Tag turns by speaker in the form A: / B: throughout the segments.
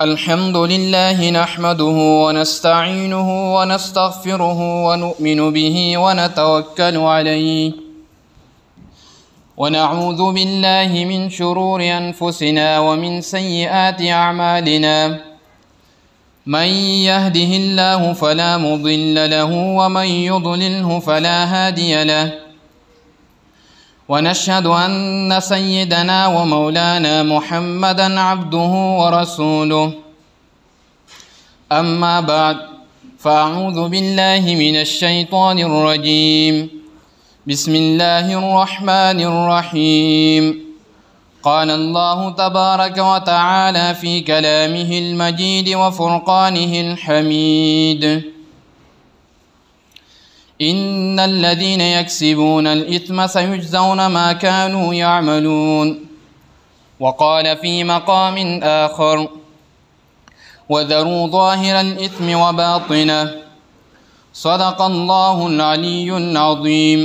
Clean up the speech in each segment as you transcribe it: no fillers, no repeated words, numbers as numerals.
A: الحمد لله نحمده ونستعينه ونستغفره ونؤمن به ونتوكل عليه ونعوذ بالله من شرور أنفسنا ومن سيئات أعمالنا من يهده الله فلا مضل له ومن يضلله فلا هادي له ونشهد أن سيدنا ومولانا محمدا عبده ورسوله أما بعد فأعوذ بالله من الشيطان الرجيم بسم الله الرحمن الرحيم قال الله تبارك وتعالى في كلامه المجيد وفرقانه الحميد إن الذين يكسبون الإثم سيجزون ما كانوا يعملون وقال في مقام آخر وذروا ظاهر الإثم وباطنه صدق الله العلي العظيم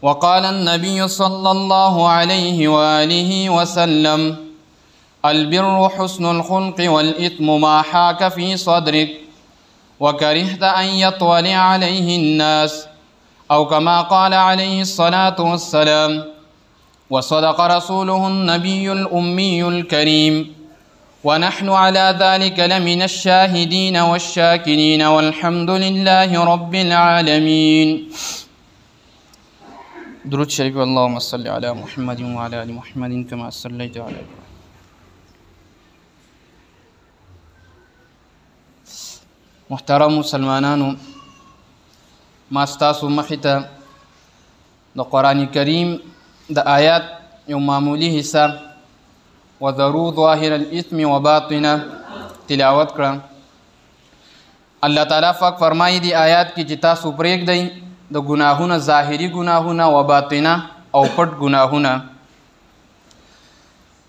A: وقال النبي صلى الله عليه وآله وسلم البر حسن الخلق والإثم ما حاك في صدرك وكرهت أن يطلع عليه الناس أو كما قال عليه الصلاة والسلام وصدق رسوله النبي الأمي الكريم ونحن على ذلك لمن الشاهدين والشاكرين والحمد لله رب العالمين درود شريف اللهم صل على محمد وعلى آل محمد كما صليت على إبراهيم. محترم مسلمانانو، ما ستاسو مخته د قرآن کریم د آیات یو معمولی حصہ وذروا ظاهر الاثم وباطنه تلاوت کړه. الله تعالی پاک فرمایي دی آیات کې چې تاسو پرېږدئ د ګناهونه، ظاهري ګناهونه و باطنه او پټ ګناهونه.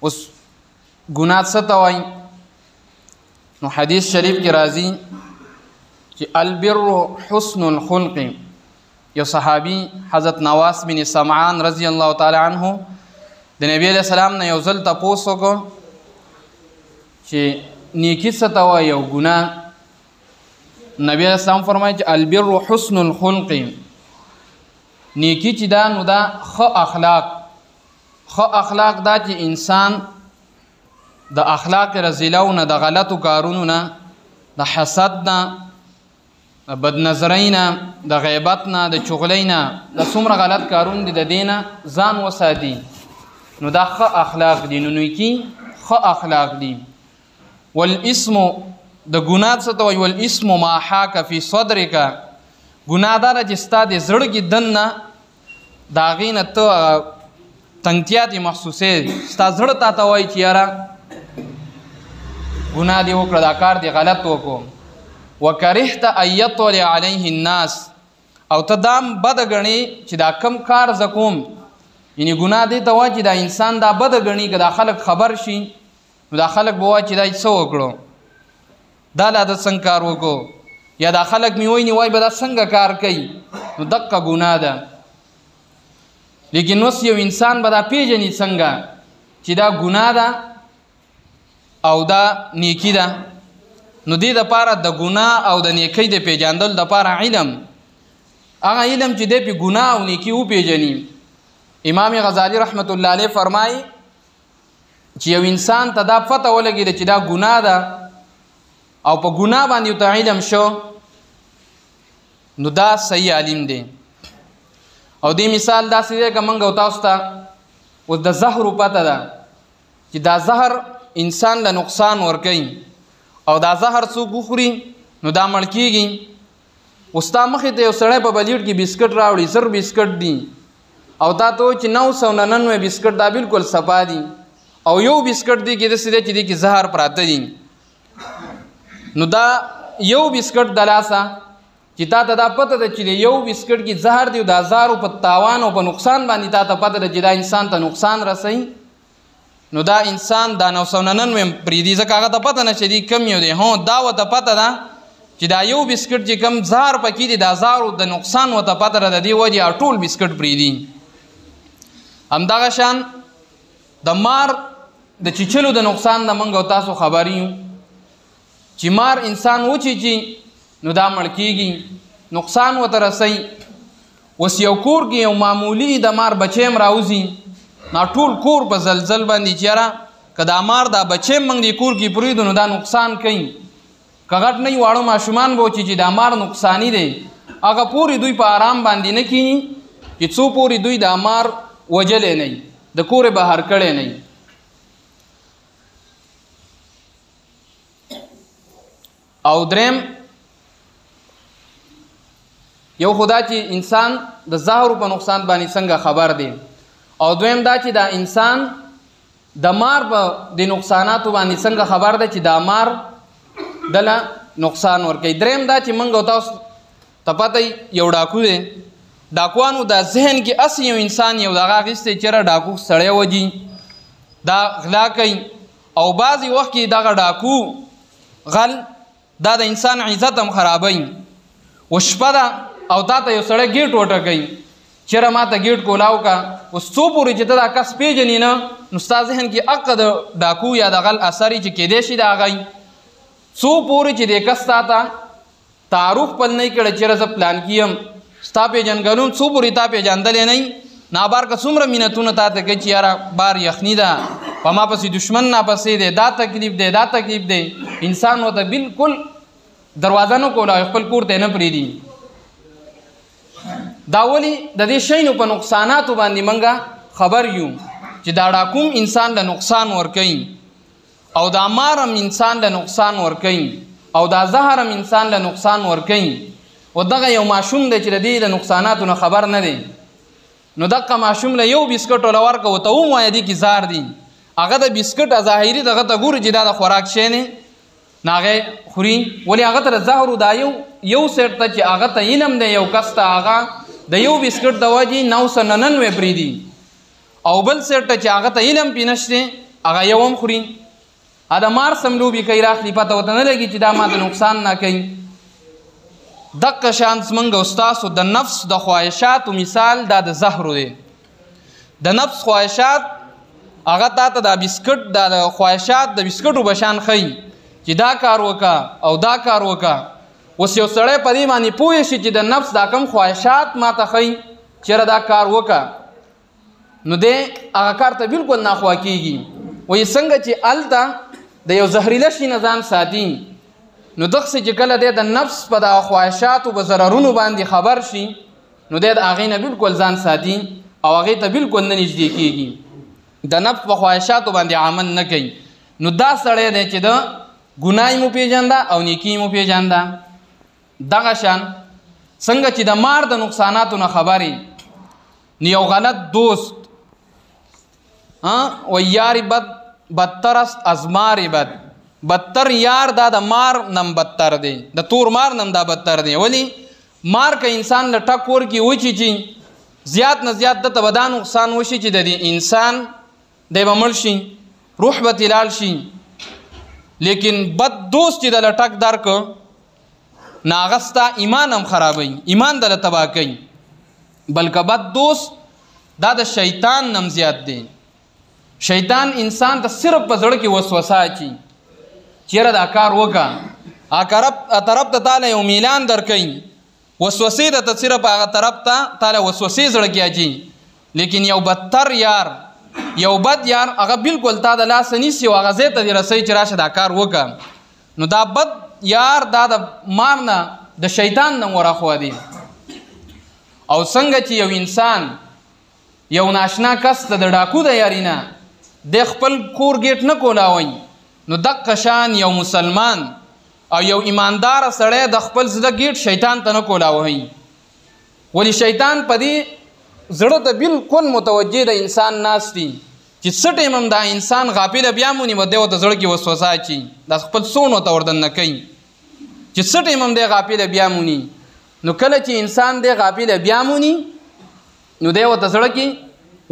A: اوس ګناه څه ته وایي؟ نو حدیث شریف کې راځي کہ البر حسن الخلق. یو صحابی حضرت نواس بن سمعان رضی اللہ تعالی عنہ د نبی علیہ السلام نه یو ځل تپوس وکړو چې نیکی څه ته وایي او ګناه. نبی علیہ السلام فرمایي چې البر حسن الخلق، نیکی چې دا نو دا ښه اخلاق. ښه اخلاق دا چې انسان د اخلاق رذیلو نه، د غلطو کارونو نه، د حسد نه، د بدنظرۍ نه، د غیبت نه، د چغلۍ نه، د څومره غلط کارونه دي د دې نه ځان وساتي. نو دا ښه اخلاق دي. نو نیکي ښه اخلاق دي. والاسم د ګناه څه ته وایي؟ والاسم ما حاک فی صدرک. ګناه دا ده چې ستا د زړه کې دننه د هغې نه ته تنګتیا دې محسوسې، ستا زړه تا ته وایي چې یاره ګناه دې وکړه، دا کار دې غلط وکړو. وکرهت ان یطلع علیه الناس، او ته دام بده ګڼې چې دا کم کار زه کوم، یعنې ګناه دې ته وایي چې دا انسان دا بده ګڼي که دا خلک خبر شي نو دا خلک به وایي چې دا څه وکړو، دا لا د څنګه کار وکړو، یا دا خلک مې وایي وایي به دا څنګه کار کوي، نو دقه ګناه ده. لیکن اوس یو انسان به دا پیژني څنګه چې دا ګناه ده او دا نیکي ده. نو دې دپاره د ګناه او د نیکۍ د پیژندلو دپاره علم، هغه علم چې دی پې ګناه او نیکي وپیژني. امام غزالی رحمت الله علیه فرمایي چې یو انسان ته دا پته ولګېده چې دا ګناه ده او په ګناه باندې ورته علم شو، نو دا صحیح عالم دی. او دې مثال داسې دی که موږ او تاسو ته اوس د زهرو پته ده چې دا زهر انسان له نقصان ورکوي، او دا زهر څوک وخوري نو دا مړ کېږي. اوس تا مخې ته یو سړی په بلیټ کې بسکټ راوړي، 100 بسکټ دي، او تا ته وایي چې 999 بسکټ دا بالکل صفا دي، او یو بسکټ دی کې داسې دی چې دې کې زهر پراته دي. نو دا یو بسکټ د لاسه چې تا ته دا پته ده چې یو بسکټ کې زهر دی، دا زهرو په تاوان او په نقصان باندې تا ته پته ده چې دا انسان ته نقصان رسوي، نو دا انسان دا 999 پرېږدي، ځکه هغه ته پته نه چې دی کم یو دی. هو دا ورته پته ده چې دا یو بسکټ چې کم زهر پکې دی، دا زهرو د نقصان ورته پته ده، د دې وجې ټول بسکټ پرېږدي. همدغه شان د مار د چیچلو د نقصان د منګو تاسو خبري یو چې مار انسان وچیچي نو دا مړ کیږي نقصان وته رسي وس یو کور کې یو معمولی د مار بچیم راوځي نا ټول کور په زلزل باندې چیرې کدا مار دا بچیم منګ دی کور کې پریدو نو دا نقصان کوي کغټ نه واړو ماشومان بو چې دا مار نقصانی دی هغه پوری دوی په آرام باندې نه کینی چې څو پوری دوی دا مار وجلې نه د کور بهر کړي نه او درم یو خدا چې انسان د ظاهر په نقصان باندې څنګه خبر دی او دویم دا چې دا انسان د مار په د نقصاناتو باندې څنګه خبر دی چې دا مار دله نقصان ورکوي دریم دا چې منګو تاسو ته پته یو ډاکو دی ډاکوانو دا ذهن کې اصل یو انسان یو دغه اخیستی چېرې ډاکو سړی وجي دا غلا کوي او بعضې وخت کې دغه ډاکو غل دا د انسان عزت هم خرابوي و شپه ده او تا ته یو سړی ګیټ وټکوي چېرې ما ته ګیټ کولاو کا اوس څو پورې چې ته دا کس پېژنې نه نو ستا ذهن کې حقه د ډاکو یا د غل اثر چې کیدی شي د هغی څو پورې چې د کس تا ته تعارف پل نه کړی چېرې زه پلان کیم ستا پېژنګلون څو پورې تا پېژندلی نه نابار که څومره مینتونه تا ته کوي چې یاره بار یخني ده په ما پسې دشمن ناپسې دی دا تکلیف دی دا تکلیف دی انسان ورته بالکل دروازه نه کوله خپل کور ته نه پرېږدي دا ولې د دې شیانو په نقصاناتو باندې موږ خبر یو چې دا ډاکوم انسان له نقصان ورکوي او دا مارم انسان له نقصان ورکوي او دا زهرم انسان له نقصان ورکوي و دغه یو ماشوم دی چې د دې د نقصاناتو نه خبر نه دی نو دغه ماشوم له یو بسکټ ولا ورکه ورته ووایه دې کې زهر دي هغه د بسکټ ظاهري دغه ته ګوري چې دا د خوراک شی نه نو هغه خوري ولې هغه ته د زهرو دا یو سیټ ته چې هغه ته علم دی یو کس ته هغه د یو بسکټ د وجې 999 پرېږدي او بل سیټ ته چې هغه ته علم پې نشته هغه یو هم خوري د مار سم لوبې کوي راخلي پته ورته نه لګي چې دا ما د نقصان نه کوي دقه شان زموږ او ستاسو د نفس د خواهشاتو مثال دا د زهرو دی د نفس خواهشات هغه تا ته دا بسکټ دا د خواهشات د بسکټو په شان ښیي چې دا کار وکه او دا کار وکه اوس یو سړی په دې باندې پوه شي چې د نفس دا کم خواهشات ما ته ښیي چېرې دا کار وکه نو دی هغه کار ته بالکل ناخوا کېږي وایي څنګه چې هلته د یو زهریله شي نه ځان ساتي نو دغسې چې کله دی د نفس په دغه خواهشاتو په ضررونو باندې خبر شي نو دی د هغې نه بالکل ځان ساتي او هغې ته بالکل نه نږدې کېږي د نفس په خواهشاتو باندې عمل نه کوي نو دا سړی دی چې د ګناه مو پېژنده او نیکي مو پېژنده دغه شان څنګه چې د مار د نقصاناتو نه خبرې نو یو غلط دوست و یاری بدتر است از ماری بدتر یار دا د مار نم بدتر دی د تور مار نم دا بدتر دی ولی مار که انسان له ټک ورکړي وچی چې زیات نه زیات دته به دا نقصان وشي چې د دې انسان دی به مړ شي روح به تلال شي لیکن بد دوست چې د له ټک درکه نو هغه ستا ایمان هم خرابوي ایمان د له تباه کوي بلکه بد دوست دا د شیطان نم زیات دی شیطان انسان ته صرف په زړه کې وسوسه اچي چیرې دا کار وکړه طرف ته تاله یو میلان درکوي وسوسې ته صرف هغه طرف ته تاله وسوسې زړه کې اچي لیکن یو بدتر یار یو بد یار هغه بالکل تا د لاسه نیسي او هغه ځای ته دې رسوي چې راشه دا کار وکړه نو دا بد یار دا د مار نه د شیطان نه ورخوا دی او څنګه چې یو انسان یو ناشنا کس ته د ډاکو د یاري نه د خپل کور ګیټ نه کولاوي نو دقه شان یو مسلمان او یو ایماندار سړی د خپل زړه ګیټ شیطان ته نه کولاوي ولی شیطان په دې زړه ته بالکل متوجه د انسان ناست دي چې څه ټیم هم دا انسان غافل بیا مونی و دی ورته زړه کې وسوسه اچي دا خپل سون ورته وردننه کوي چې څه ټیم هم دی غافل بیا مونی نو کله چې انسان دی غافل بیا مونی نو دی ورته زړه کې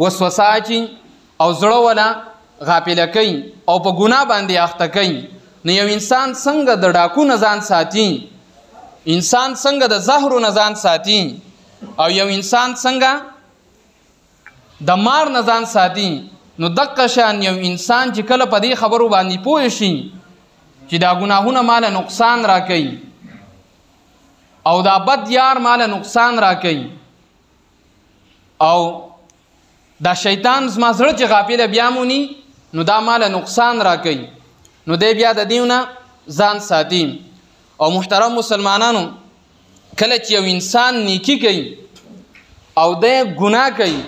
A: وسوسه اچي او زړه ولا غافل کوي او په ګناه باندې اخته کوي نو یو انسان څنګه د ډاکو نه ځان ساتي انسان څنګه د زهرو نه ځان ساتي او یو انسان څنګه د مار نه ځان ساتي نو دقه شان یو انسان چې کله په دې خبرو باندې پوه شي چې دا ګناهونه مال نقصان راکوي او دا بد یار مال نقصان راکوي او دا شیطان زما زړه چې غافل بیا مونی نو دا مال نقصان راکوي نو دی بیا د دیونه ځان ساتي. او محترم مسلمانانو کله چې یو انسان نیکی کوي او د ګناه کوي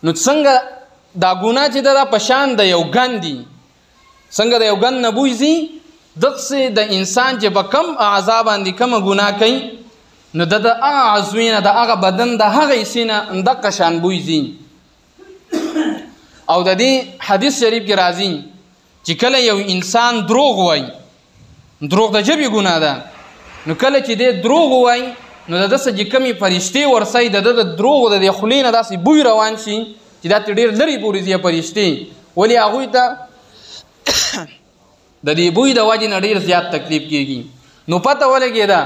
A: نو څنګه دا ګناه چې دا پشان د یو ګن دی څنګه د یو ګن نه بوځي دغسې د انسان چې په کم اعضا باندې کومه ګناه کوي نو د هغه عضوینه د هغه بدن د هغه حصې نه دقه شان بوځي. او د دې حدیث شریف کې راځي چې کله یو انسان دروغ وایي دروغ د ژبې ګناه ده نو کله چې دی دروغ وایي نو د دسه چې کمې فرشتې ورسئ د دروغ د خولې نه داسې بوی روان شي چې دا ته ډېر لرې پورې ځي فرشتې ولې هغوی ته د دې بوی د وجې نه ډېر زیات تکلیف کېږي. نو پته ولګېده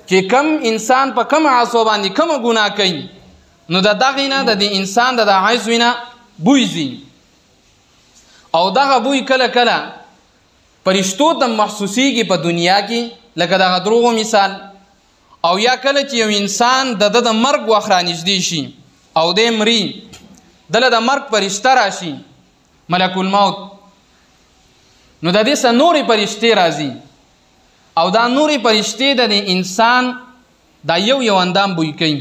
A: چې کم انسان په کم عصو باندې کومه ګناه کوي نو د دغې نه د دې انسان د عضو نه بوی ځي او دغه بوی کله کله فرشتو ته محسوسیږي په دنیا کې لکه دغه دروغو مثال او یا کله چې یو انسان د مرګ وخت رانږدې شي او دی مري دله د مرګ فرشته راشي ملک الموت نو د دې څخه نورې فرشتې راځي او دا نورې فرشتې د انسان دا یو اندام بوی کوي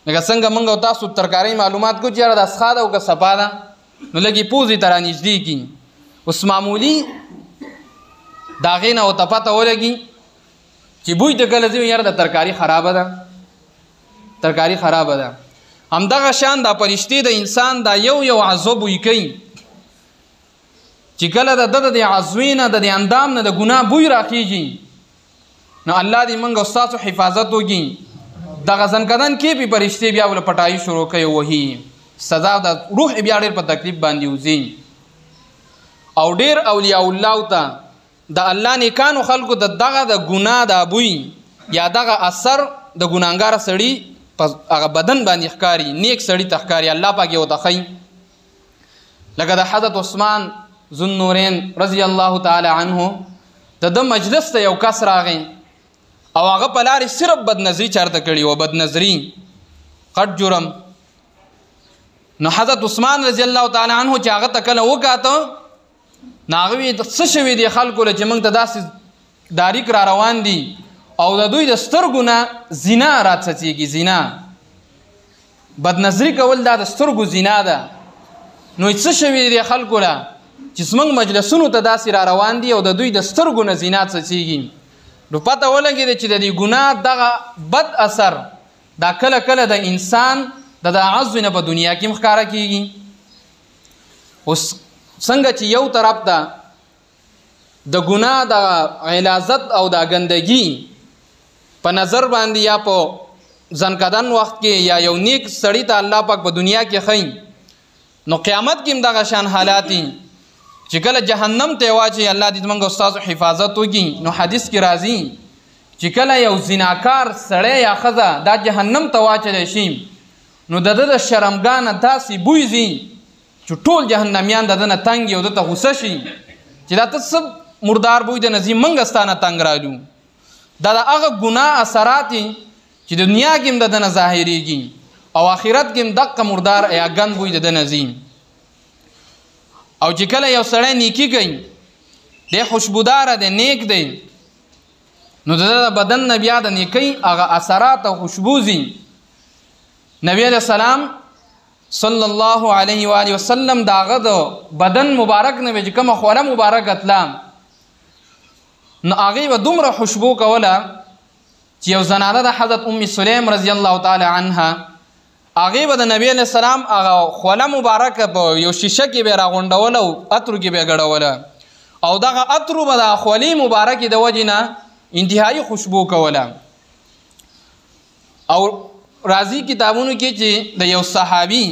A: لکه څنګه موږ او تاسو ترکارۍ معلومات کو چې یاره دا څښا ده او که صفا ده نو لږې پوزې ته رانږدې کي اوس معمولي د هغې نه ورته پته ولګي چې بوی ته کله ځي یاره د ترکاري خرابه ده ترکاري خرابه ده. همدغه شان دا فرشتې د انسان دا یو عضو بوی کوي چې کله د عضوې نه د اندام نه د ګناه بوی راخیږي نو الله دې موږ او ستاسو حفاظت وکړي. دغه ځنکدن کې به فرشتې بیا ول پټایي شروع کوي وهي سزا د روح بیا ډېر په تکلیف باندې وځي. او ډېر اولیاء الله ته د الله نیکانو خلکو دغه د ګناه د بوی یا دغه اثر د ګناهګار سړي په هغه بدن باندې ښکاري نیک سړي ته ښکاري الله پاک یې ورته ښیي. لکه د حضرت عثمان ذو النورین رضی الله تعالی عنه د مجلس ته یو کس راغی او هغه په لارې صرف بدنظري چارته کړي و بدنظري غټ جرم. نو حضرت عثمان رضی الله تعالی عنه چې هغه ته کله وکاته نو هغه وی څه شوي دي خلکو له چې موږ ته داسې داریک را روان دي او د دوی د سترګو نه زنا راڅڅېږي زنا بدنظري کول دا د سترګو زنا ده. نو څه شوي دي خلکو له چې زموږ مجلسونو ته داسې را روان دي او د دوی د سترګو نه زنا څڅېږي. نو پته ولګېده چې د دې ګناه دغه بد اثر دا کله کله د انسان د عضو نه په دنیا کې ښکاره کېږي. اوس څنګه چې یو طرف ته د ګناه د غلاظت او د ګندګي په نظر باندې یا په ځنکدن وخت کې یا یو نیک سړی ته الله پاک په دنیا کې ښیي نو قیامت کې هم دغه شان حالات چې کله جهنم ته واچي الله دې موږ استاد حفاظت وکړي. نو حدیث کې راځي چې کله یو زناکار سړی یا ښځه دا جهنم ته واچلی شي نو د د شرمګانه داسې بوی ځي چې ټول جهنمیان د ده نه تنګ یو ده ته غوسه شي چې دا ته څه مردار بوی د نظیم موږ ستا نه تنګ رالو. دا د هغه ګناه اثرات چې دنیا کې هم د ده نه ظاهرېږي او آخرت کې هم دقه مردار یا ګند بوی د ده نه ځي. او چې کله یو سړی نیکی کوي دی خوشبوداره دی نیک دی نو د بدن نه بیا د نیکۍ هغه اثرات او خوشبو ځي. نبی علیہ السلام صلی الله علیه و آله وسلم د هغه د بدن مبارک نه چې کومه خوله مبارک اتله نو هغې به دومره خوشبو کوله چې یو زنانه د حضرت ام سلیم رضی الله تعالی عنها هغې به د نبی علیہ السلام هغه خوله مبارکه په یو شیشه کې به راغونډوله او عطرو کې به ګډوله او دغه عطرو به د خولې مبارکې د وجې نه انتهایی خوشبو کوله. او راځي کتابونو کې چې د یو صحابي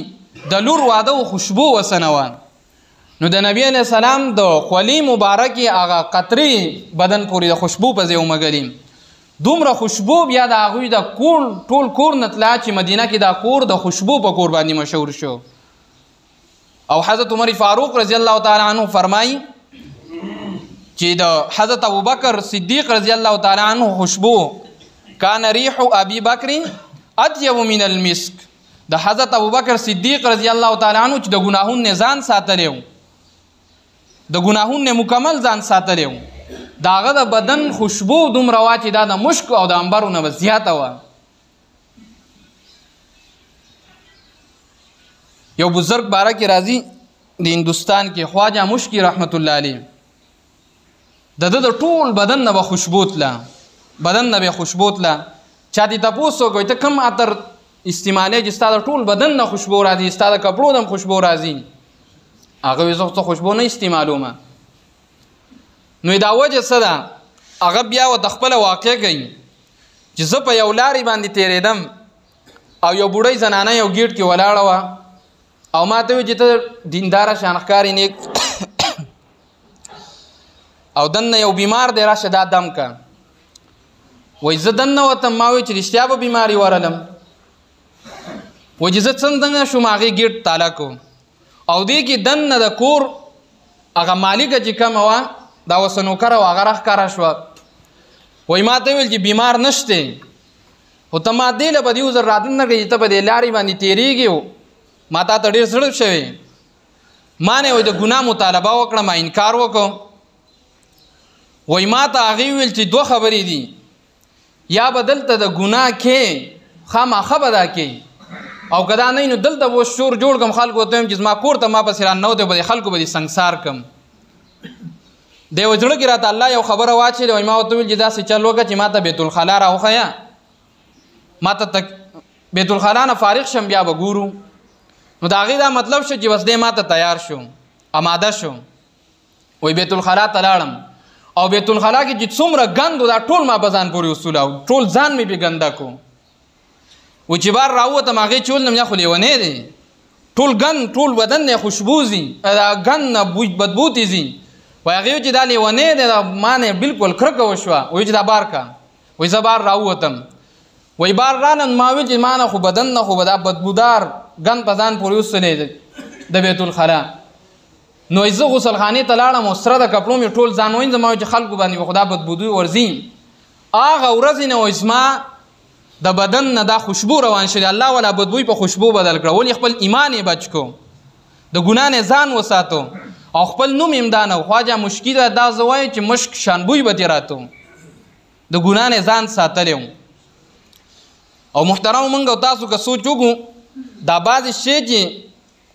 A: د لور واده او خوشبو وسنوه نو د نبی علیہ السلام د خولې مبارکې هغه قطرې بدن پورې د خوشبو په ځای ومګلي دومره خوشبو بیا د هغوی د ټول کور نه تله چې مدینه کې دا کور د خوشبو په کور باندې مشهور شو. او حضرت عمر فاروق رضی الله تعالی عنہ فرمایي چې د حضرت ابوبکر صدیق رضی الله تعالی عنہ خوشبو کان ریح ابي بکر اطيب من المسك. د حضرت ابوبکر صدیق رضی الله تعالی عنہ چې د ګناهونو نه ځان ساتلیو، د ګناهونو نه مکمل ځان ساتلیو، داغه د بدن خوشبو دومره وا چې دا د مشک او د عنبرو نه زیاته وه. یو بزرگ باره کې راځي د هندوستان کې خواجه مشکی رحمت الله علیه، د ټول بدن نه به خوشبو تله، بدن نه به خوشبو تله. چا دې تپوس وکړئ ته کوم عطر استعمالوې چې ستا د ټول بدن نه خوشبو راځي، ستا د کپړو نه خوشبو راځي؟ هغه وایي زه خوشبو نه استعمالوم. نو دا وجه څه ده؟ هغه بیا ورته خپله واقع کوي چې زه په یو لارې باندې تېرېدم او یو بوډۍ زنانه یو ګیټ کې ولاړه وه او ما ته وایي چې ته دینداره شان ښکارې نیک او دننه یو بیمار دی راشه دا دم که. وایي زه دننه وتم، ما وایي چې رښتیا به بیماري ورلم. وایي چې زه څنګه شوم هغې ګیټ تاله کو او دې کې دننه د کور هغه مالکه چې کومه وه دا اوس نوکره وه هغه راښکاره شوه. وایي ما ته ویل چې بیمار نشته، خو ته ما دې له به دې وزر راتلل نه کوي چې ته په دې لارې باندې تېرېږې، ما تا ته ډېر زړه شوی. ما نه وایي د ګناه مطالبه وکړه، ما انکار وکړو. وایي ما ته هغې ویل چې دوه خبرې دي، یا به دلته د ګناه کې خامخا به دا کې او که دا نه نو دلته به شور جوړ کړم، خلکو ته وایم چې زما کور ته ما پسې راننوتی به خلکو به دې سنګسار کړم. دی و زړه کې راته الله یو خبره واچېده. وایي ما ورته ویل چې داسې چل وکړه چې ما ته بیت الخلا راوښیه، ما ته بیت الخلا نه فارغ شم بیا به ګورو. نو د هغې دا مطلب شو چې بس دی ما ته تیار شو، اماده شو. وایي بیت الخلا ته لاړم او بیت الخلا کې چې څومره ګند و دا ټول ما په ځان پورې وصول او ټول ځان مې پې ګنده کو. و چې بار راووتم هغې چې ولنم یا خو لیونی دی، ټول ګند ټول بدن نه خوشبو ځي، دا ګند نه بدبو تې ځي. وایي هغې وایي چې دا لیونی دی، دا ما نه بلکل کرکه وشوه. وایي چې دا بار کا. وایي زه بار راووتم. وایي بار رالم ما ویل چې ما نه خو بدن نه خو به دا بدبودار ګند په ځان پورې وسلی د بیت الخلا. نو زه غسلخانې ته لاړم او سره د کپړو مې ټول ځان وینځم، ما وایي چې خلکو باندې به خو دا بدبودوی ورځي. هغه ورځې نه وایي زما د بدن نه دا خوشبو روان شوې، الله والا بدبوی په خوشبو بدل کړه. ولې خپل ایمان یې بچ کو، د ګناه نه ځان وساتو او خپل نوم یې دا نه. خواجه مشکي دا زه وایم چې مشک شانبوی به ترې راتو، د ګناه نه ځان ساتلی و. او محترم موږ او تاسو که سوچ وکړو دا بعضې شی چې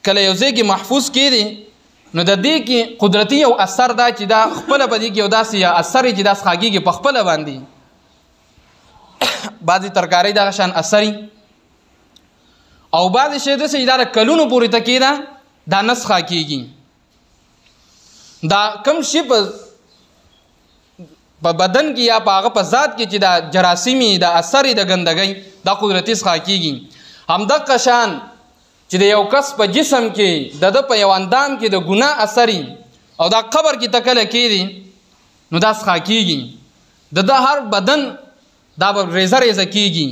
A: کله یو ځای کې محفوظ کېدي نو د دې کې قدرتي یو اثر دا چې دا خپله په دې کې یو داسې اثر چې دا څښاکېږي په خپله باندې. بعضې ترکارۍ دغه شان اثري او بعضې شی داسې چې دا د کلونو پورې ته کېده دا نه څښاکېږي. دا کم شي په بدن کې یا په هغه په ذات کې چې دا جراثیمي دا اثر د ګندګۍ دا قدرتي څښاکېږي. همدغه شان چې د یو کس په جسم کې د ده په یو اندام کې د ګناه اثري او دا قبر کې ته کله کېدي نو دا څښاکېږي. د ده هر بدن دا به ریزه ریزه کېږي،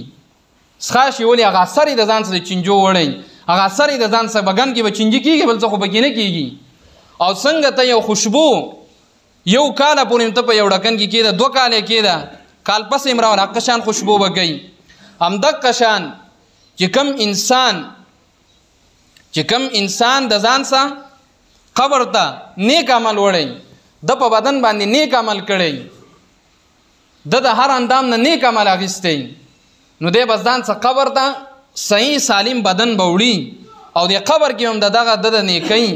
A: څښا شي. ولې هغه اثر یې د ځان سره چینجو وړی، هغه اثر یې د ځان سره بدن کې به چینجي کېږي، بل څه خو پکې نه کېږي. او څنګه ته یو خوشبو یو کاله پورې ته په یو ډکن کې کېده، 2 کاله کېده، کال پسې هم راوړه هغه شان خوشبو به کوي. همدغه شان چې کم انسان د ځان سره قبر ته نیک عمل وړی، د په بدن باندې نیک عمل کړی، د هر اندام نه نیک عمل اخیستی، نو دی بس ځان څخه قبر ته صحیح سالم بدن به وړي او د قبر کې هم دغه د نیکۍ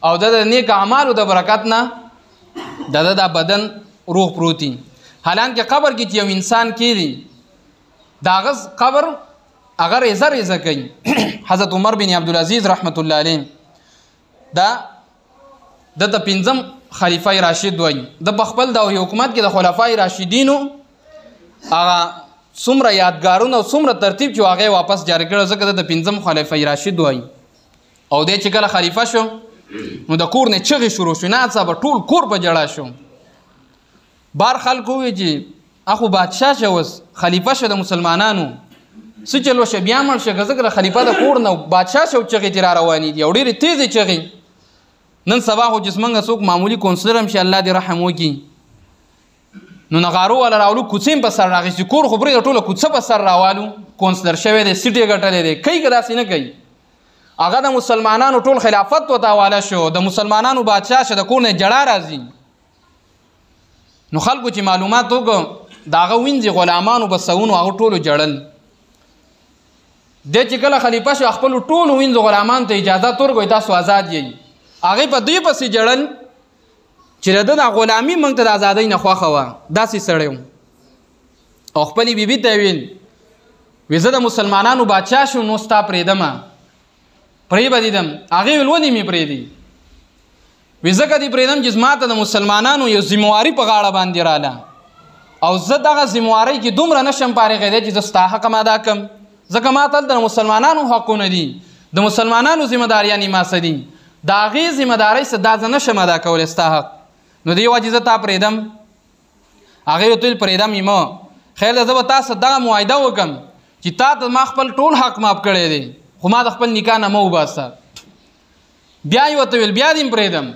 A: او د نیک اعمالو د برکت نه دا بدن روح پروتي. حالانکه قبر کې چې یو انسان کېدي دا غز قبر اگر ریزه ریزه کوي. حضرت عمر بن عبدالعزیز رحمت الله علیه دا د 5م خلیفه راشد وایي، د خپل د حکومت کې د خلفای راشدینو هغه څومره یادګارونه او څومره ترتیب چې هغه واپس جاری کړ، ځکه د 5م خلیفه راشد وایي. او د چې کله خلیفہ شو نو د کور نه چغې شروع شو، ناڅاپه به ټول کور په جړا شو. بار خلکو وویل چې اخو بادشاه شه اوس خلیفہ شه د مسلمانانو، څه چلو شه بیا مړ شه، ځکه د خلیفہ د کور نه بادشاه شه چغې ترې را روانې دي او ډېرې تیزې چغې. نن سبا خو چې څمنګه څوک معمولی کونسلر هم شي الله دې رحم وکړي نو نغارو ولا راولو کوڅې په سر راغی چې کور خو پرې ټوله کوڅه په سر راوالو کونسلر شوی دی سیټي ګټلې دی کوي که داسې نه کوي هغه د مسلمانانو ټول خلافت ورته حواله شو د مسلمانانو بادشاه شه د کور نه جړا راځي نو خلکو چې معلومات وکړو د هغه وینځي غلامانو به سونو هغه ټولو جړل دی چې کله خلیفه شو خپلو ټولو وینځو غلامانو ته اجازت ورکړو تاسو آزاد یئ هغې په دوی پسې جړل چې د د غلامي موږ ته د ازادۍ نه خوښه وه داسې سړی او خپلې بیبي ته یې ویل زه د مسلمانانو بادشاه شو نو ستا پرېږدمه پرې به دیدم هغې ویل ولې مې پرېږدي وی ځکه دې پرېږدم چې زما ته د مسلمانانو یو ذمواري په غاړه باندې راله او زه دغه ذموارۍ کې دومره نشم فارغېدی چې زه ستا حق م ادا کړم ځکه ما ته د مسلمانانو حقونه دي د مسلمانانو ذمهداریانې ما څه دي د هغې ذمهدارۍ څه دا زه نشم ادا کولی ستا حق نو دې وجې زه تا پرېږدم هغې ورته ویل پرېږدم یې مه خیر ده زه به تا سره دغه معاهده وکړم چې تا ته ما خپل ټول حق معاف کړی دی خو ما د خپل نکاح نه مه وباسه بیا یې ورته ویل بیا دې م پرېږدم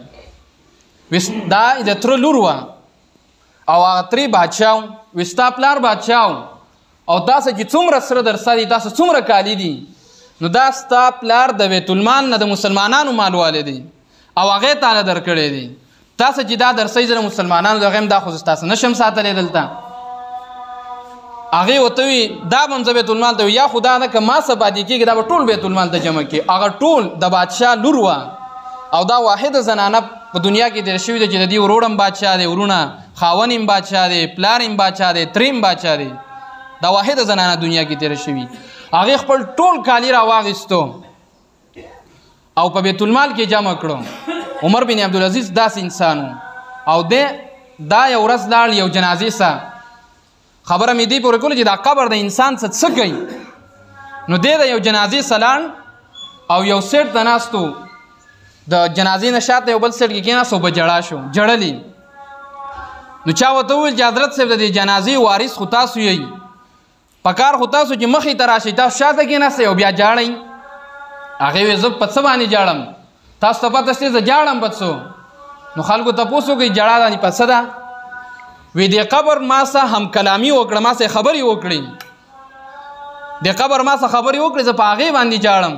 A: دا د تره لور وه او هغه ترې بادشاه وي ستا پلار بادشاه او تاسو چې څومره سره درسه دي تاسو څومره کالي دي نو دا ستا پلار د بیت المال نه د مسلمانانو مالوالی دی او هغې تاله درکړی دی تاسو چې دا درسئ زه د مسلمانانو د هغې دا خو تاسو نشم ساتلی دلته هغې ورته وي دا به هم زه بیت المال ته یا خو دا نه که ما څه پاتې کېږي دا به ټول بیت المال ته جمع کړي هغه ټول د بادشاه لور وه او دا واحده زنانه په دنیا کې تېره شوې ده چې د دې ورور هم بادشاه دی ورونه خاون هم بادشاه دی پلار هم بادشاه دی ترې هم بادشاه دی دا واحده زنانه دنیا کې تېره شوي هغې خپل ټول کالي راواغېستو او په بیت المال کې جمع کړو عمر بن عبدالعزیز داسې انسان او دا یو ورځ لاړ یو جنازې سه خبره مې دې پورې کوله چې دا قبر د انسان څه کوي نو دی د یو جنازې سه لاړ او یو سیټ ته ناستو د جنازې نه شاته یو بل سیټ کې کېناست او به جړا شو جړلې نو چا ورته وویل چې حضرت صاحب د دې جنازې وارث خو تاسو یئ پکار خو تاسو چې مخې ته راشئ تاسو شاته کېناستئ او بیا جاړئ هغې ویل زه په څه باندې جاړم تاسو ته پته شته زه جاړم په څه نو خلکو تپوس وکړئ جړا باندې په څه ده وی د قبر ما سه هم کلامي وکړه ما سه خبرې وکړې د قبر ما سه خبرې وکړې زه په هغې باندې جاړم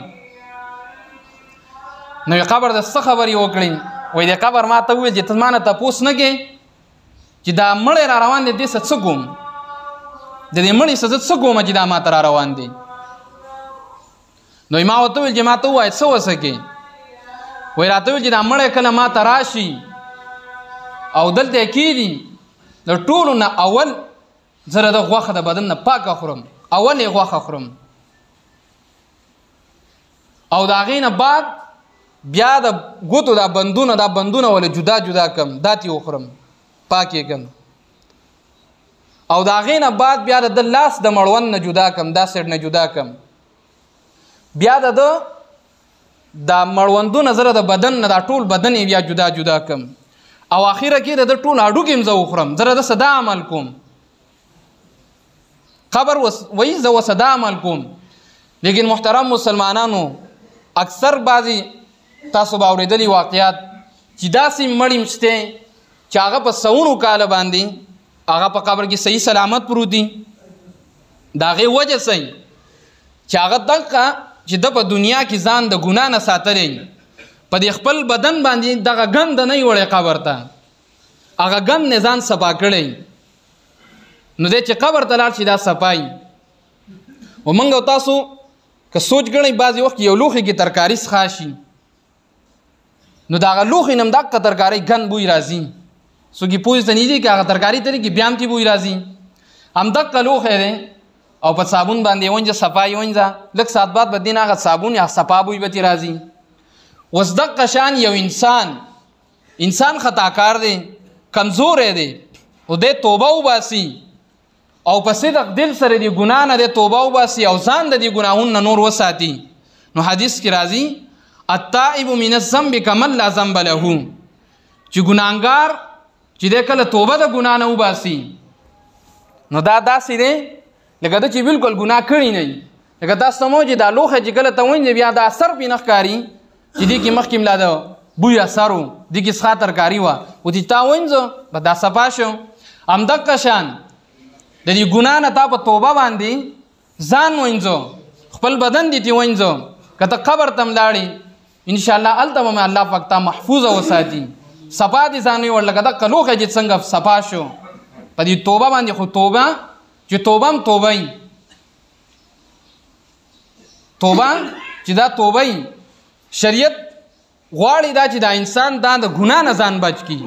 A: نو قبر د څه خبرې وکړې وایي د قبر ما ته وویل چې ته ما نه تپوس نه کوې چې دا مړی را روان دی دې څه څه کوم د دې مړي څه زه څه کومه چې دا ما ته را روان دی نو ما ورته ویل چې ما ته ووایه څه وسه کې وایي راته ویل چې دا مړی کله ما ته راشي او دلته یې کېدي د ټولو نه اول زه د غوښه د بدن نه پاکه خورم اول یې غوښه خورم او د هغې نه بعد بیا د ګوتو دا بندونه ولې جدا جدا کم دا تې وخورم پاک یې کم او د هغې نه بعد بیا د لاس د مړوند نه جدا کم دا سیډ نه جدا کم بیا د دا مړوندونه زه د بدن نه دا ټول بدن یې بیا جدا جدا کم او اخره کې د ټول هډوکې هم زه وخورم زه د صدا عمل کوم قبر وایي زه وصدا عمل کوم لیکن محترم مسلمانانو اکثر بعضې تاسو به اورېدلي واقعات چې داسې مړي شته چې هغه په سونو کاله باندې هغه په قبر کې صحیح سلامت پروت دي د هغې وجه صحیح چې هغه دغه چې د په دنیا کې ځان د ګناه نه ساتلی په دې خپل بدن باندې دغه ګند نه وړی قبر ته هغه ګند نه ځان صفا کړی نو دی چې قبر ته لاړ شي دا صفایي و موږ او تاسو که سوچ ګڼئ بعضې وخت یو لوښي کې ترکاري څښا شي نو د هغه لوښي نه هم دغه ترکارۍ ګند بوی راځي څوک یې پوه ته نږدې که هغه ترکاري ته کې بیا هم ترې بوی راځي همدغه لوښی دی او په صابون باندې ونځه صفا یې ونځه لږ ساعت بعد به دې نه هغه صابون یا صفا بوی به ترې راځي اوس دغه شان یو انسان خطاکار دی کمزوری دی او دی توبه وباسي او په صدق دل سره دی ګناه نه دی توبه وباسي او ځان د دې ګناهونو نه نور وساتي نو حدیث کې راځي التائب من الذنب کمن لا ذنب له چې ګناهګار چې دی کله توبه د ګناه نه وباسي نو دا داسې دی لکه ده چې بلکل ګناه کړی نه وي لکه تاسو ته مو چې دا لوښی چې کله ته ونځې بیا دا اثر پرې نه ښکاري چې دې کې مخکې ملا د بوی اثرو دغه ښه ترکاری وه ورته تا وینځو به دا صفا شو. همدغه شان د دې ګناه نه تا په توبه باندې ځان وینځو خپل بدن دې ته وینځو که ته قبر ته هم لاړې انشاءالله هلته به مې الله پاک تا محفوظه وساتي صفا دې ځان ویوړ لکه دغه لوښی چې څنګه صفا شو په دې توبه باندې. خو توبه چې توبه هم توبه وي توبه چې دا توبه وي شریعت غواړي دا چې دا انسان دا د ګناه نه ځان بچ کړي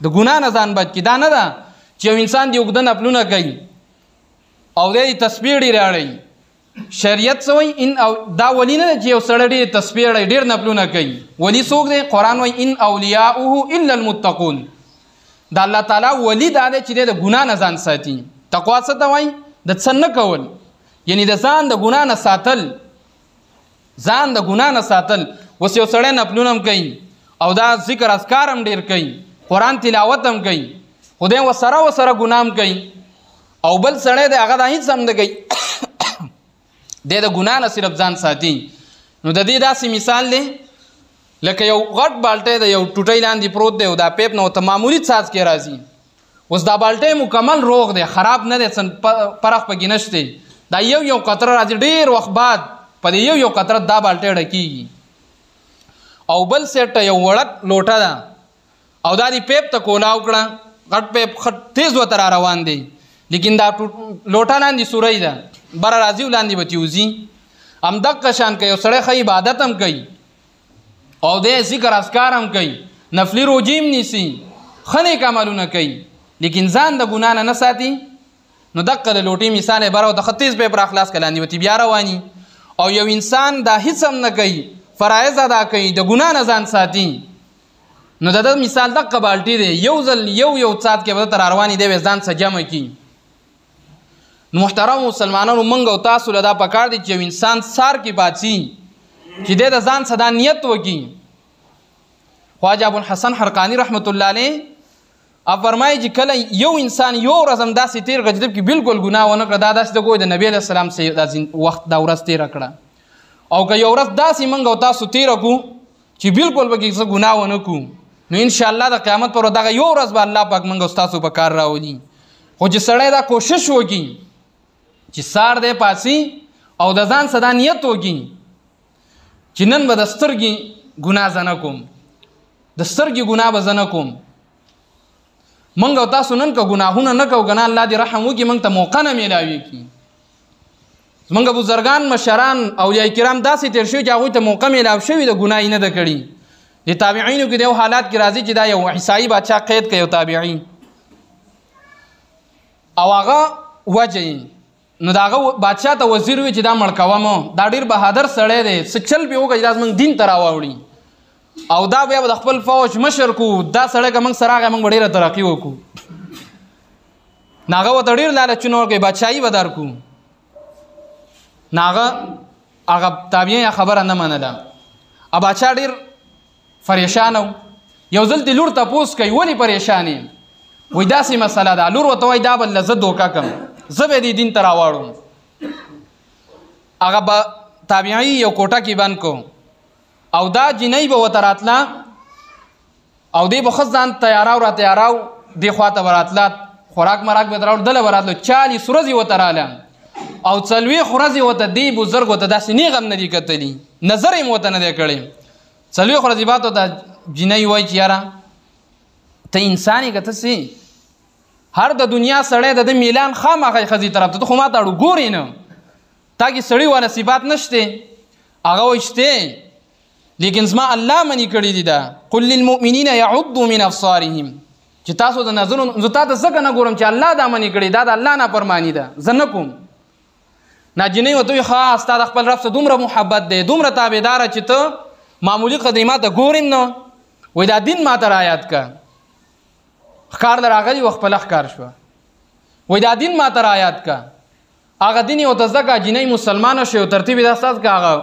A: د ګناه نه ځان بچ کړي. دا نه ده چې یو انسان دې اوږده نفلونه کوي او دی تسبیح ډېرې اړوي. شریعت څه وایي ان او دا ولی نه چې یو سړی ډېر تسبیح اړوي ډېر نفلونه کوي. ولی څوک دی؟ قرآن وایي ان اولیاؤه الا المتقون. دا الله تعالی ولی دا دی چې دی د ګناه نه ځان ساتي. تقوا څه ته وایي؟ د څه نه کول یعنی د ځان د ګناه نه ساتل ځان د ګناه نه ساتل. اوس یو سړی نفلونه هم کوي او دا ذکر اذکار هم ډېر کوي قرآن تلاوت هم کوي خو دی ورسره ګناه هم کوي او بل سړی دی هغه دا هېڅ هم نه کوي دی د ګناه نه صرف ځان ساتي. نو د دې داسې مثال دی لکه یو غټ بالټی د یو ټوټۍ لاندې پروت دی او دا پیپ نه ورته معمولي څاڅکې راځي. اوس دا بالټی مکمل روغ دی خراب نه دی پرخ پکې نشته. دا یو قطره راځي ډېر وخت بعد په دې یو قطره دا بالټی ډکېږي. او بل سیټ یو وړک لوټه ده او دا دې پیپ ته کولاو کړه غټ پیپ تیز ورته را روان دی لیکن دا لوټه لاندې سوری ده بره راځي لاندې به تیوځي. همدغه شان که یو سړی ښه عبادت هم کوي او دی ذکر اذکار هم کوي نفلي روجې هم نیسي ښه نیک عملونه کوي لیکن ځان د ګناه نه ساتي نو دقه د لوټې مثال یې بره ورته ښه تیز پیپ راخلاص کړه لاندې ورته بیا رواني. او یو انسان دا هېڅ هم نه کوي فرایض ادا کوي د ګناه نه ځان ساتي نو د مثال دغه بالټي دی یو ځل یو څاڅ کې به درته رارواني دی به ځان څه جمع کړي. نو محترم مسلمانانو موږ او تاسو له دا پکار دی چې یو انسان سار کې پاڅي چې دی د ځان صدا نیت وکړي. خواجه ابوالحسن حرقاني رحمت الله علیه فرمایي چې کله یو انسان یو ورځ هم داسې تېر کړه چې بالکل ګناه ونه کړه دا داسې د کوی د نبي علیه السلام وخت دا ورځ تېره کړه. او که یو ورځ داسې موږ او تاسو تېره کړو چې بالکل به څه ګناه ونه کړو نو انشاءالله د قیامت پر ورځ دغه یو ورځ به الله پاک موږ او تاسو په کار راولي. خو چې سړی دا کوشش وکړي چې سار دی پاسي او د ځان صدا نیت وکړي چې نن به د سترګې ګناه زه نه کوم د سترګې ګناه به زه نه کوم. موږ او تاسو نن که ګناهونه نه کوو ګناه الله دې رحم وکړي موږ ته موقع نه میلاوي کړي. زموږ بزرګان مشران اولیاء کرام داسې تېر شوي چې هغوی ته موقع میلاو شوي د ګناه یې نه ده کړي. د تابعینو کې د یو حالات کې راځي چې دا یو عیسایي بادشاه قید کوي یو تابعین او هغه وجه نو دا هغه بادشاه ته وزیر وي چې دا مړ کوم دا ډېر بهادر سړی دی څه چل پې وکړه چې دا زموږ دین ته راواوړي او دا بیا به د خپل فوج مشر کو دا سړی که موږ سره راغی موږ به ډېره ترقي وکړو. نو هغه ورته ډېر لالچونه ورکوي بادشاهي به درکړو. نو هغه تابعین خبره نه منله. بادشاه ډېر پریشان و. یو ځل د لور تپوس کوي ولې پریشان یې وایي داسې مسله ده. لور ورته وایي دا به له زه دوکه کړم زه به دې دین ته راواړم. هغه به تابعي یو کوټه کې بند کو او دا جنۍ به ورته راتله او دی به ښه ځان تیاراو را تیاراو دې خوا ته به راتله خوراک مراک به راوړ دله به راتلو 40 ورځې ورته راله او 40 ورځې ورته دې بزرګ ورته داسې نیغ هم نه دي کتلي نظر یې ورته نه دی کړی. 40 ورځې بعد ورته جنۍ وایي چې یاره ته انسان یې که ته سې هر د دنیا سړی د ده میلان خامخا ښځې طرف ته ته خو ما ته اړو ګورې نه تا کې سړي والا صفات نشته. هغه وایي شته لیکن زما الله منی کړي دي دا قل للمؤمنین یعضوا من ابصارهم چې تاسو د نظرونو زه تا ته څنګه نه ګورم چې الله دا منی کړي دا د الله نافرمانی ده زه نه کوم. ناجنۍ ورته وایي ښه ستا د خپل رب څه دومره محبت دی دومره تابعداره چې ته معمولي خدمات ته ګورم نه وایي دا دین ما ته رایاد که ښکار در راغلی و خپله ښکار شوه وایي دا دین ما ته رایاد که هغه دین یې ورته زده که جنۍ مسلمانه شوې او ترتیب یې داسې که هغه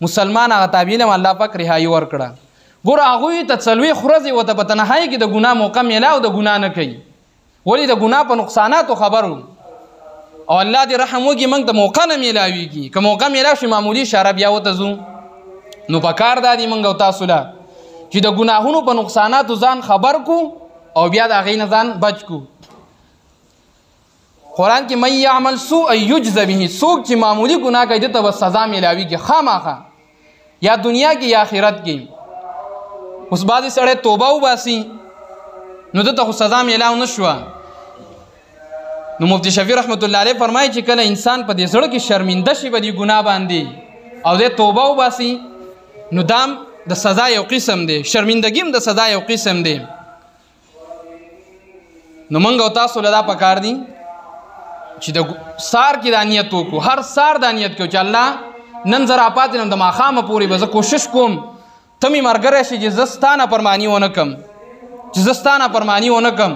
A: مسلمان هغه تابعین هم الله پاک رهایي ورکړه. ګوره هغوی ته 40 ورځې ورته په تنهایي کې د ګناه موقع میلاو او د ګناه نه کوي ولې د ګناه په نقصاناتو خبرو او الله دې رحم وکړي موږ ته موقع نه میلاویږي. که موقع میلاو شي معمولي اشاره بیا ورته ځو. نو په کار دا دي موږ او تاسو له چې د ګناهونو په نقصاناتو ځان خبر کو او بیا د هغې نه ځان بچ کو. قرآن کې من یعمل سوء یجز به، څوک چې معمولی ګناه کوي دته به سزا میلاویږي خامخا، یا دنیا کې یا آخرت کې. اوس بعضې سړی توبه وباسي نو دته خو سزا میلاو نه شوه. نو مفتی شفیع رحمت الله علیه فرمایي چې کله انسان په دې زړه کې شرمنده شي په دې ګناه باندې او دې توبه وباسي نو دام د سزا یو قسم دی، شرمندګي هم د سزا یو قسم دی. نو موږ او تاسو له دا پکار دي چې د سار کې دا نیت وکړو، هر سار دا نیت کوو چې الله نن زه راپاتې نم د ماښامه پورې به زه کوشش کوم ته مې ملګری شي چې زه ستا نافرماني ونه کړم، چې زه ستا نافرماني ونه کړم،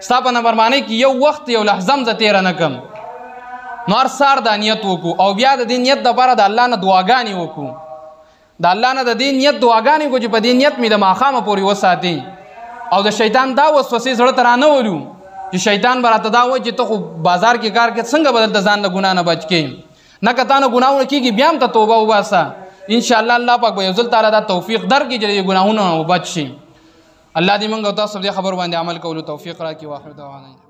A: ستا په نافرمانۍ کې یو وخت یو لحظه هم زه تېره نه کړم. نو هر سار دا نیت وکړو او بیا د دې نیت دپاره د الله نه دعاګانې وکړو، د الله نه د دې نیت دعاګانې وکړو چې په دې نیت مې د ماښامه پورې وساتې او د شیطان دا وسوسې زړه ته رانه ولو چې شیطان به راته دا وایي چې ته خو بازار کې کار کې څنګه به دلته ځان له ګناه نه بچ کړې، نه که تا نه ګناهونه کېږي بیا هم ته توبه وباسه، انشاءالله الله پاک به یو ځل تعالی دا توفیق درکړي چې د ګناهونو نه وبچ شي. الله دې موږ او تاسو دې خبرو باندې عمل کولو توفیق راکړي. واخر دعوانا